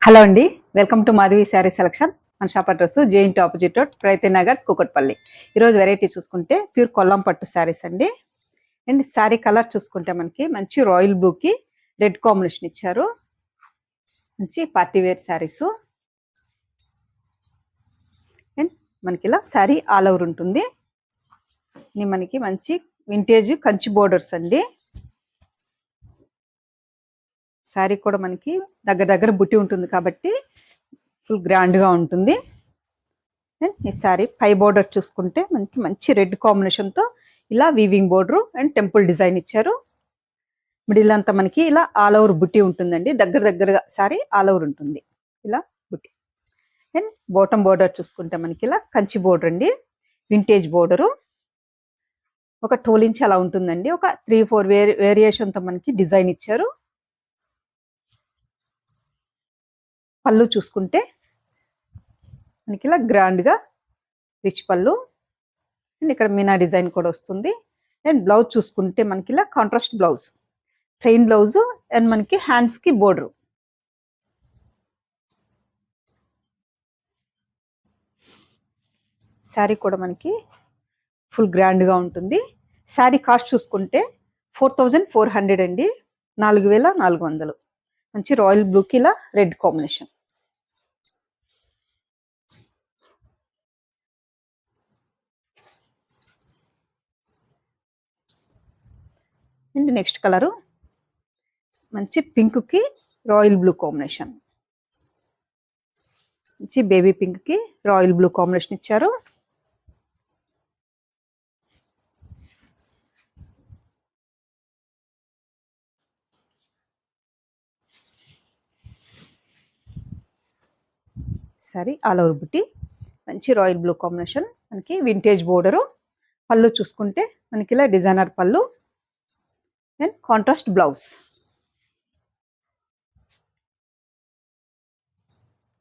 Hello అండి, welcome to Madhavi sari selection. మన shop address JNT opposite road, Pragathi Nagar, Kukatpally. ఈరోజు వెరైటీ చూసుకుంటే ప్యూర్ కొల్లం పట్టు శారీస్ అండి. అండ్ శారీ కలర్ చూసుకుంటే మనకి మంచి రాయల్ బ్లూకి రెడ్ కాంబినేషన్ ఇచ్చారు. మంచి పార్టీ వేర్ శారీస్. అండ్ మనకి ఇలా శారీ ఆల్ ఓవర్ ఉంటుంది. మనకి మంచి వింటేజ్ కంచి బోర్డర్స్ అండి. శారీ కూడా మనకి దగ్గర బుట్టి ఉంటుంది కాబట్టి ఫుల్ గ్రాండ్గా ఉంటుంది. ఈ శారీ పై బోర్డర్ చూసుకుంటే మనకి మంచి రెడ్ కాంబినేషన్తో ఇలా weaving border and temple design ఇచ్చారు. మిడిల్ అంతా మనకి ఇలా ఆల్ ఓవర్ బుట్టి ఉంటుందండి. దగ్గరగా శారీ ఆల్ ఓవర్ ఉంటుంది ఇలా బుట్టి. అండ్ బాటమ్ బోర్డర్ చూసుకుంటే మనకి ఇలా కంచి బోర్డర్ అండి, వింటేజ్ బోర్డరు. ఒక 12 ఇంచ్ అలా ఉంటుందండి. ఒక 3-4 వేరియేషన్తో మనకి డిజైన్ ఇచ్చారు. పళ్ళు చూసుకుంటే మనకి ఇలా గ్రాండ్గా రిచ్ పళ్ళు అండ్ ఇక్కడ మీనా డిజైన్ కూడా వస్తుంది. అండ్ బ్లౌజ్ చూసుకుంటే మనకి ఇలా contrast blouse, plain blouse and మనకి హ్యాండ్స్కి బోర్డర్. శారీ కూడా మనకి ఫుల్ గ్రాండ్గా ఉంటుంది. శారీ కాస్ట్ చూసుకుంటే 4400 అండి, 4400. మంచి రాయల్ బ్లూకి ఇలా red combination. And next colour మంచి పింక్కి రాయల్ బ్లూ కాంబినేషన్. మంచి బేబీ పింక్కి రాయల్ బ్లూ కాంబినేషన్ ఇచ్చారు. సారీ ఆల్ ఓవర్ బుట్టి, మంచి రాయల్ బ్లూ కాంబినేషన్. మనకి వింటేజ్ బోర్డరు. పళ్ళు చూసుకుంటే మనకి ఇలా డిజైనర్ పళ్ళు and contrast blouse.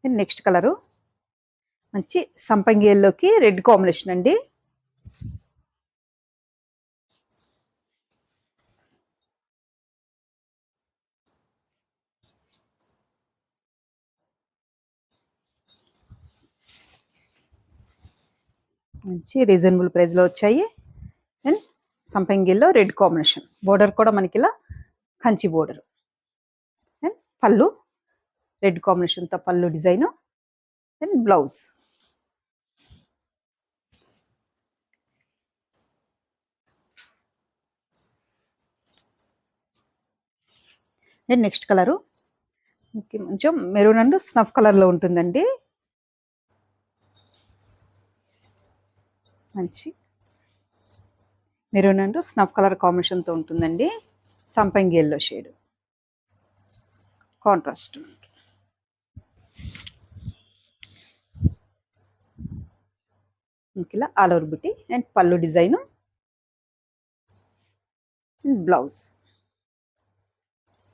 And next colour మంచి సంపంగి ఎల్లోకి రెడ్ కాంబినేషన్ అండి. మంచి రీజనబుల్ ప్రైస్లో వచ్చాయి. అండ్ సంపంగిల్లో రెడ్ కాంబినేషన్. బోర్డర్ కూడా మనకి ఇలా కంచి బోర్డర్ అండ్ పళ్ళు రెడ్ కాంబినేషన్తో పళ్ళు design and blouse. And next colour కొంచెం మెరూన్ అండ్ స్నఫ్ కలర్లో ఉంటుందండి. మంచి మెరూన్ అండ్ స్నఫ్ కలర్ కాంబినేషన్తో ఉంటుందండి. సంపంగి ఎల్లో షేడ్ కాంట్రాస్ట్. ఇలా ఆల్ ఓవర్ బుట్టి అండ్ పళ్ళు డిజైను అండ్ బ్లౌజ్.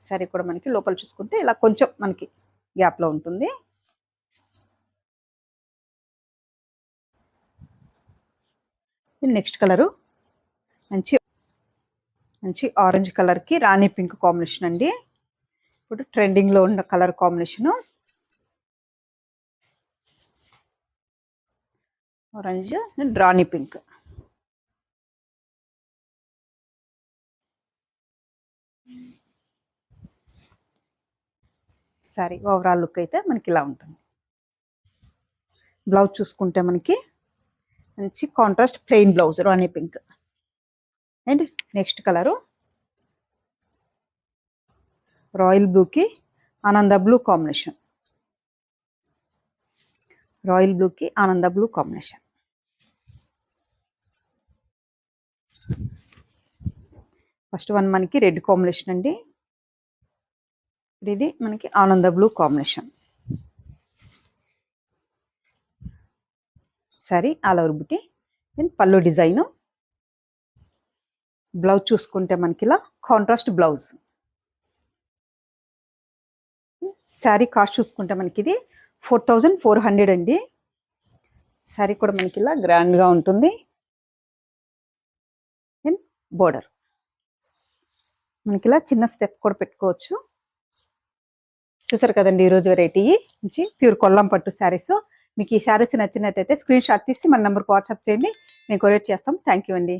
సారీ కూడా మనకి లోపల చూసుకుంటే ఇలా కొంచెం మనకి గ్యాప్లో ఉంటుంది. నెక్స్ట్ కలరు మంచి ఆరెంజ్ కలర్కి రాణి పింక్ కాంబినేషన్ అండి. ఇప్పుడు ట్రెండింగ్లో ఉన్న colour combination. Orange and Rani pink. Sorry overall look అయితే మనకి ఇలా ఉంటుంది. బ్లౌజ్ చూసుకుంటే మనకి మంచి contrast plain blouse Rani pink. And next colour royal బ్లూకి ఆనంద బ్లూ కాంబినేషన్. రాయల్ బ్లూకి ఆనంద బ్లూ కాంబినేషన్. ఫస్ట్ వన్ మనకి రెడ్ కాంబినేషన్ అండి. ఇది మనకి ఆనంద blue combination. Sorry all over బుట్టి అండ్ పళ్ళు డిజైను. బ్లౌజ్ చూసుకుంటే మనకి ఇలా కాంట్రాస్ట్ బ్లౌజ్. శారీ కాస్ట్ చూసుకుంటే మనకి ఇది 4400 అండి. శారీ కూడా మనకి ఇలా గ్రాండ్గా ఉంటుంది. అండ్ బోర్డర్ మనకి ఇలా చిన్న స్టెప్ కూడా పెట్టుకోవచ్చు. చూసారు కదండి ఈరోజు వెరైటీ నుంచి ప్యూర్ కొల్లం పట్టు శారీస్. మీకు ఈ శారీస్ నచ్చినట్టయితే స్క్రీన్ షాట్ తీసి మన నెంబర్కి వాట్సాప్ చేయండి, మేము కొరియర్ చేస్తాం. థ్యాంక్ యూ అండి.